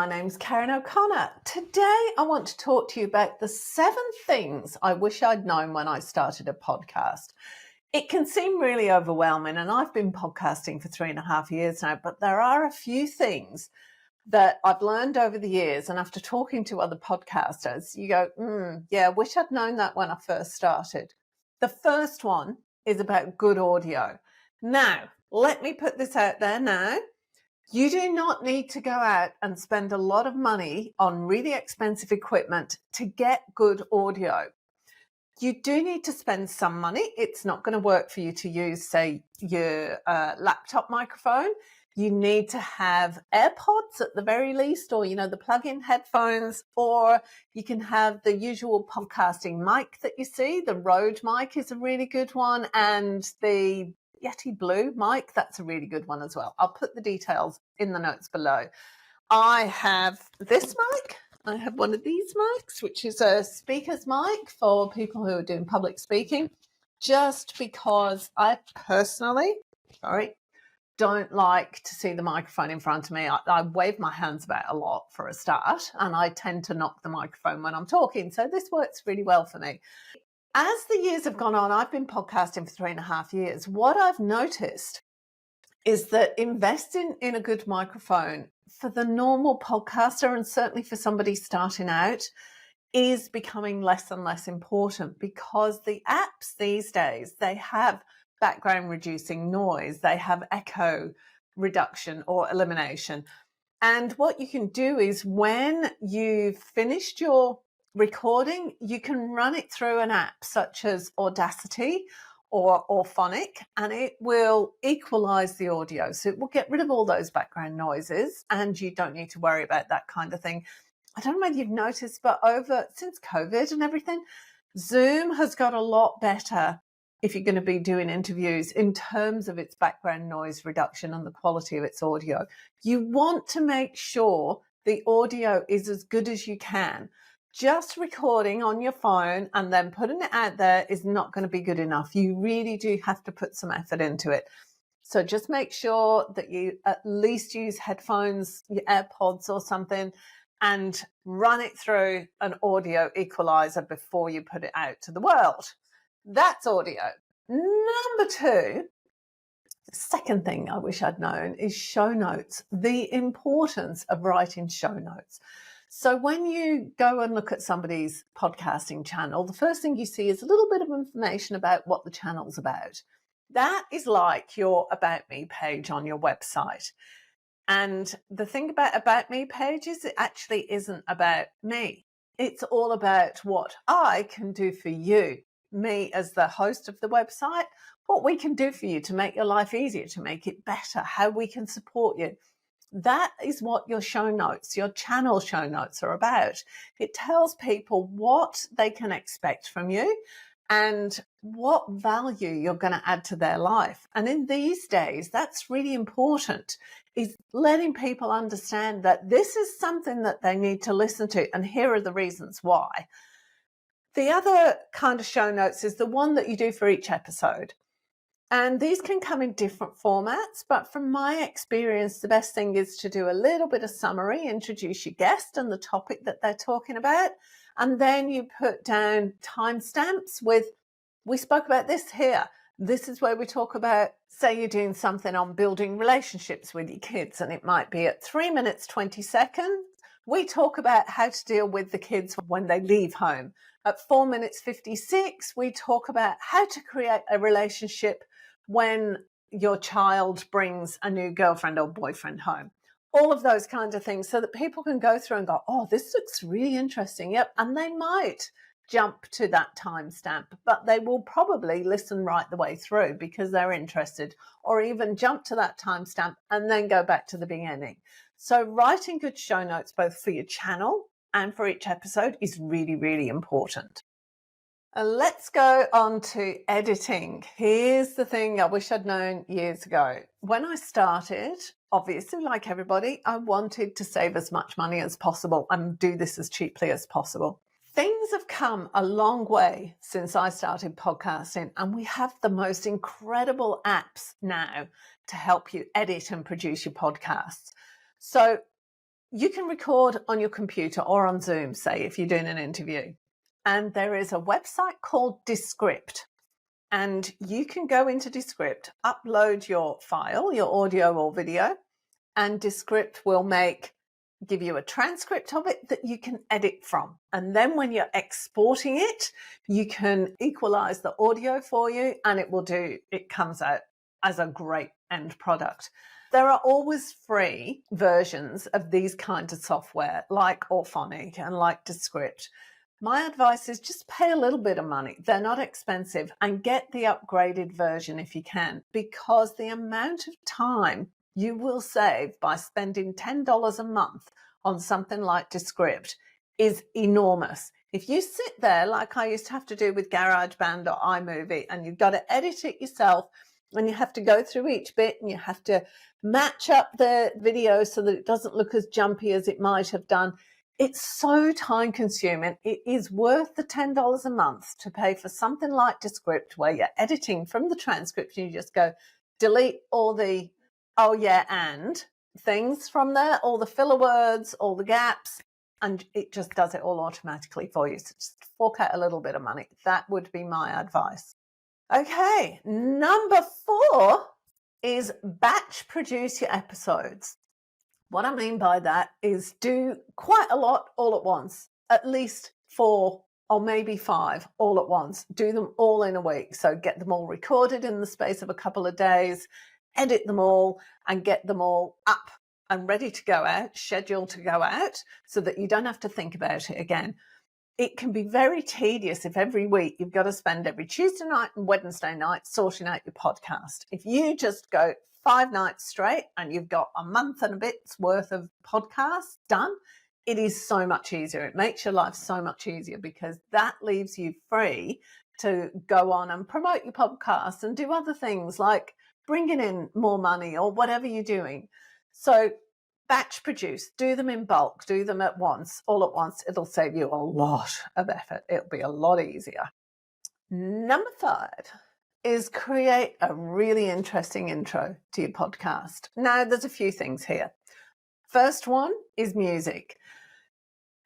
name's Karen O'Connor. Today I want to talk to you about the 7 things I wish I'd known when I started a podcast. It can seem really overwhelming, and I've been podcasting for 3.5 years now, but there are a few things that I've learned over the years, and after talking to other podcasters, you go, yeah, I wish I'd known that when I first started. The first one is about good audio. Now, let me put this out there now. You do not need to go out and spend a lot of money on really expensive equipment to get good audio. You do need to spend some money. It's not going to work for you to use, say, your laptop microphone. You need to have AirPods at the very least, or, the plug-in headphones, or you can have the usual podcasting mic that you see. The Rode mic is a really good one, and the Yeti Blue mic, that's a really good one as well. I'll put the details in the notes below. I have this mic. I have one of these mics, which is a speaker's mic for people who are doing public speaking, just because I personally, don't like to see the microphone in front of me. I wave my hands about a lot for a start, and I tend to knock the microphone when I'm talking. So this works really well for me. As the years have gone on, I've been podcasting for 3.5 years. What I've noticed is that investing in a good microphone for the normal podcaster, and certainly for somebody starting out, is becoming less and less important, because the apps these days, they have background reducing noise, they have echo reduction or elimination. And what you can do is, when you've finished your recording, you can run it through an app such as Audacity or Auphonic, and it will equalize the audio. So it will get rid of all those background noises, and you don't need to worry about that kind of thing. I don't know whether you've noticed, but since COVID and everything, Zoom has got a lot better if you're going to be doing interviews in terms of its background noise reduction and the quality of its audio. You want to make sure the audio is as good as you can. Just recording on your phone and then putting it out there is not going to be good enough. You really do have to put some effort into it. So just make sure that you at least use headphones, your AirPods or something, and run it through an audio equalizer before you put it out to the world. That's audio. Number 2, the second thing I wish I'd known is show notes, the importance of writing show notes. So when you go and look at somebody's podcasting channel, the first thing you see is a little bit of information about what the channel's about. That is like your About Me page on your website. And the thing about Me pages, it actually isn't about me. It's all about what I can do for you, me as the host of the website, what we can do for you to make your life easier, to make it better, how we can support you. That is what your show notes, your channel show notes are about. It tells people what they can expect from you and what value you're going to add to their life. And in these days, that's really important, is letting people understand that this is something that they need to listen to, and here are the reasons why. The other kind of show notes is the one that you do for each episode. And these can come in different formats, but from my experience, the best thing is to do a little bit of summary, introduce your guest and the topic that they're talking about, and then you put down timestamps with, we spoke about this here. This is where we talk about, say you're doing something on building relationships with your kids, and it might be at 3 minutes, 20 seconds. We talk about how to deal with the kids when they leave home. At 4 minutes 56, we talk about how to create a relationship when your child brings a new girlfriend or boyfriend home. All of those kinds of things, so that people can go through and go, oh, this looks really interesting. Yep. And they might jump to that timestamp, but they will probably listen right the way through because they're interested, or even jump to that timestamp and then go back to the beginning. So writing good show notes, both for your channel and for each episode, is really, really important. Let's go on to editing. Here's the thing I wish I'd known years ago. When I started, obviously, like everybody, I wanted to save as much money as possible and do this as cheaply as possible. Things have come a long way since I started podcasting, and we have the most incredible apps now to help you edit and produce your podcasts. So You can record on your computer or on Zoom, say, if you're doing an interview. And there is a website called Descript. And you can go into Descript, upload your file, your audio or video, and Descript will give you a transcript of it that you can edit from. And then when you're exporting it, you can equalize the audio for you and it comes out as a great end product. There are always free versions of these kinds of software like Auphonic and like Descript. My advice is just pay a little bit of money. They're not expensive, and get the upgraded version if you can, because the amount of time you will save by spending $10 a month on something like Descript is enormous. If you sit there like I used to have to do with GarageBand or iMovie, and you've got to edit it yourself, and you have to go through each bit and you have to match up the video so that it doesn't look as jumpy as it might have done, it's so time consuming. It is worth the $10 a month to pay for something like Descript, where you're editing from the transcript and you just go delete all the oh yeah and things from there, all the filler words, all the gaps, and it just does it all automatically for you. So just fork out a little bit of money. That would be my advice. Okay, number 4 is batch produce your episodes. What I mean by that is do quite a lot all at once, at least 4 or maybe 5 all at once. Do them all in a week. So get them all recorded in the space of a couple of days, edit them all and get them all up and ready to go out, scheduled to go out, so that you don't have to think about it again. It can be very tedious if every week you've got to spend every Tuesday night and Wednesday night sorting out your podcast. If you just go 5 nights straight and you've got a month and a bit's worth of podcasts done, it is so much easier. It makes your life so much easier, because that leaves you free to go on and promote your podcast and do other things like bringing in more money or whatever you're doing. So batch produce, do them in bulk, do them at once, all at once. It'll save you a lot of effort. It'll be a lot easier. Number 5 is create a really interesting intro to your podcast. Now, there's a few things here. First one is music.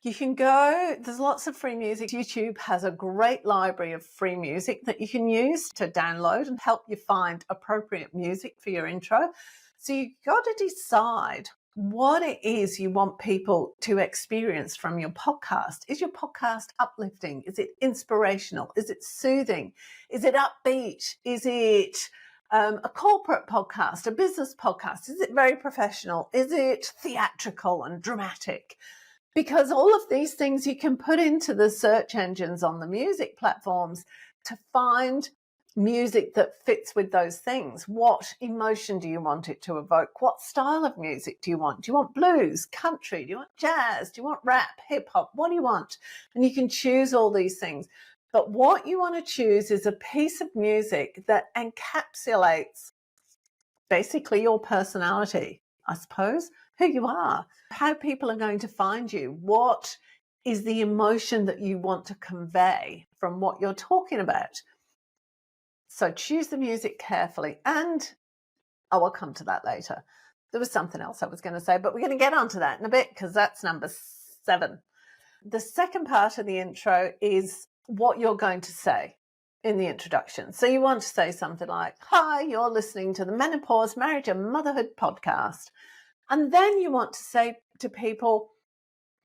You can go, there's lots of free music. YouTube has a great library of free music that you can use to download and help you find appropriate music for your intro. So you've got to decide what it is you want people to experience from your podcast. Is your podcast uplifting? Is it inspirational? Is it soothing? Is it upbeat? Is it a corporate podcast, a business podcast? Is it very professional? Is it theatrical and dramatic? Because all of these things you can put into the search engines on the music platforms to find music that fits with those things. What emotion do you want it to evoke? What style of music do you want? Do you want blues, country? Do you want jazz? Do you want rap, hip hop? What do you want? And you can choose all these things. But what you want to choose is a piece of music that encapsulates basically your personality, I suppose, who you are, how people are going to find you, what is the emotion that you want to convey from what you're talking about. So choose the music carefully. And I'll come to that later. There was something else I was going to say, but we're going to get onto that in a bit, because that's number 7. The second part of the intro is what you're going to say in the introduction. So you want to say something like, hi, you're listening to the Menopause, Marriage and Motherhood podcast. And then you want to say to people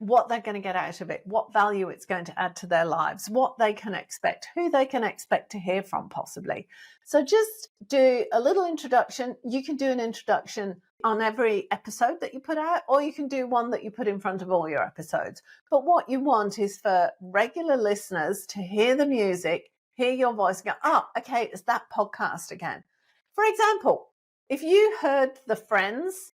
what they're going to get out of it, what value it's going to add to their lives, what they can expect, who they can expect to hear from possibly. So just do a little introduction. You can do an introduction on every episode that you put out, or you can do one that you put in front of all your episodes. But what you want is for regular listeners to hear the music, hear your voice, and go, oh, okay, it's that podcast again. For example, if you heard the Friends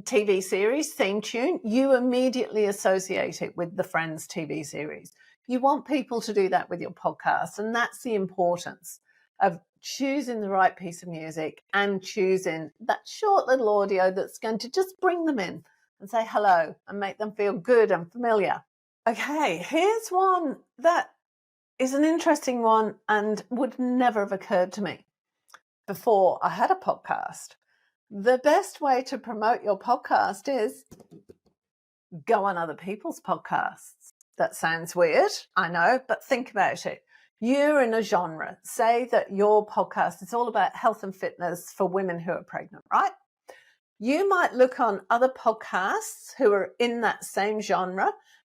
TV series theme tune, you immediately associate it with the Friends TV series. You want people to do that with your podcast, and that's the importance of choosing the right piece of music and choosing that short little audio that's going to just bring them in and say hello and make them feel good and familiar. Okay, here's one that is an interesting one and would never have occurred to me before I had a podcast. The best way to promote your podcast is go on other people's podcasts. That sounds weird, I know, but think about it. You're in a genre. Say that your podcast is all about health and fitness for women who are pregnant, right? You might look on other podcasts who are in that same genre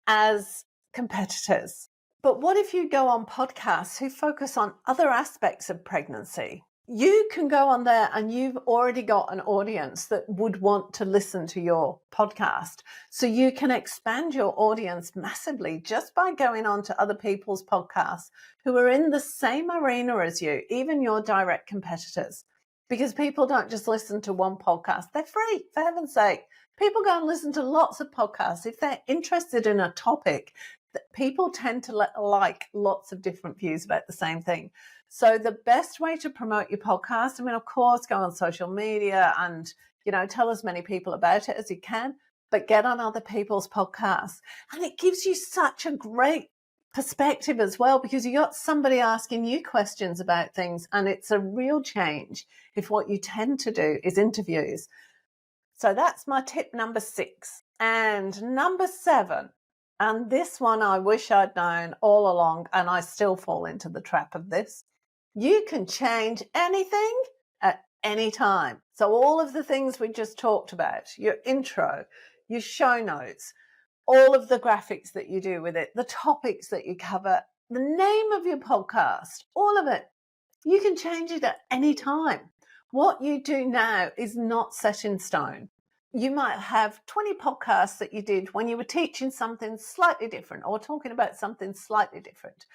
as competitors. But what if you go on podcasts who focus on other aspects of pregnancy? You can go on there and you've already got an audience that would want to listen to your podcast. So you can expand your audience massively just by going on to other people's podcasts who are in the same arena as you, even your direct competitors. Because people don't just listen to one podcast. They're free, for heaven's sake. People go and listen to lots of podcasts. If they're interested in a topic, people tend to like lots of different views about the same thing. So the best way to promote your podcast, I mean, of course, go on social media and, tell as many people about it as you can, but get on other people's podcasts. And it gives you such a great perspective as well, because you got somebody asking you questions about things, and it's a real change if what you tend to do is interviews. So that's my tip number 6. And number 7, and this one I wish I'd known all along, and I still fall into the trap of this. You can change anything at any time. So all of the things we just talked about, your intro, your show notes, all of the graphics that you do with it, the topics that you cover, the name of your podcast, all of it, you can change it at any time. What you do now is not set in stone. You might have 20 podcasts that you did when you were teaching something slightly different or talking about something slightly different.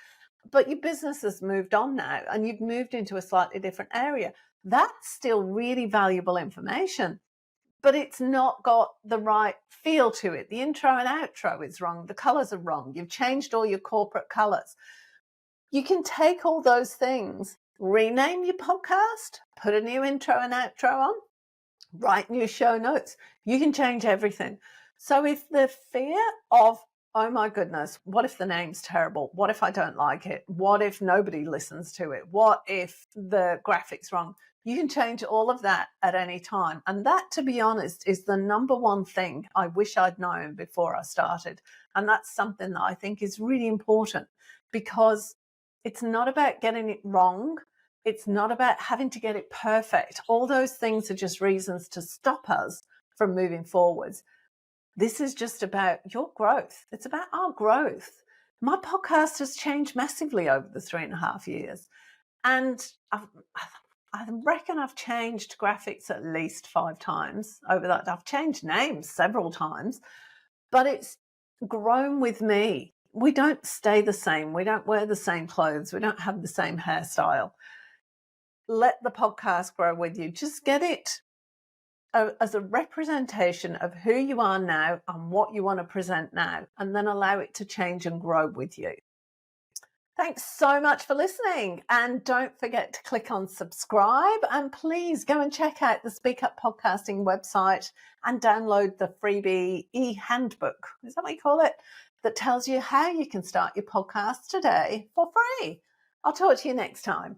But your business has moved on now and you've moved into a slightly different area. That's still really valuable information, but it's not got the right feel to it. The intro and outro is wrong. The colors are wrong. You've changed all your corporate colors. You can take all those things, rename your podcast, put a new intro and outro on, write new show notes. You can change everything. So if the fear of, oh my goodness, what if the name's terrible? What if I don't like it? What if nobody listens to it? What if the graphic's wrong? You can change all of that at any time. And that, to be honest, is the number one thing I wish I'd known before I started. And that's something that I think is really important, because it's not about getting it wrong. It's not about having to get it perfect. All those things are just reasons to stop us from moving forwards. This is just about your growth. It's about our growth. My podcast has changed massively over the 3.5 years. And I reckon I've changed graphics at least 5 times over that. I've changed names several times, but it's grown with me. We don't stay the same. We don't wear the same clothes. We don't have the same hairstyle. Let the podcast grow with you. Just get it as a representation of who you are now and what you want to present now, and then allow it to change and grow with you. Thanks so much for listening, and don't forget to click on subscribe, and please go and check out the Speak Up Podcasting website and download the freebie e-handbook, is that what you call it, that tells you how you can start your podcast today for free. I'll talk to you next time.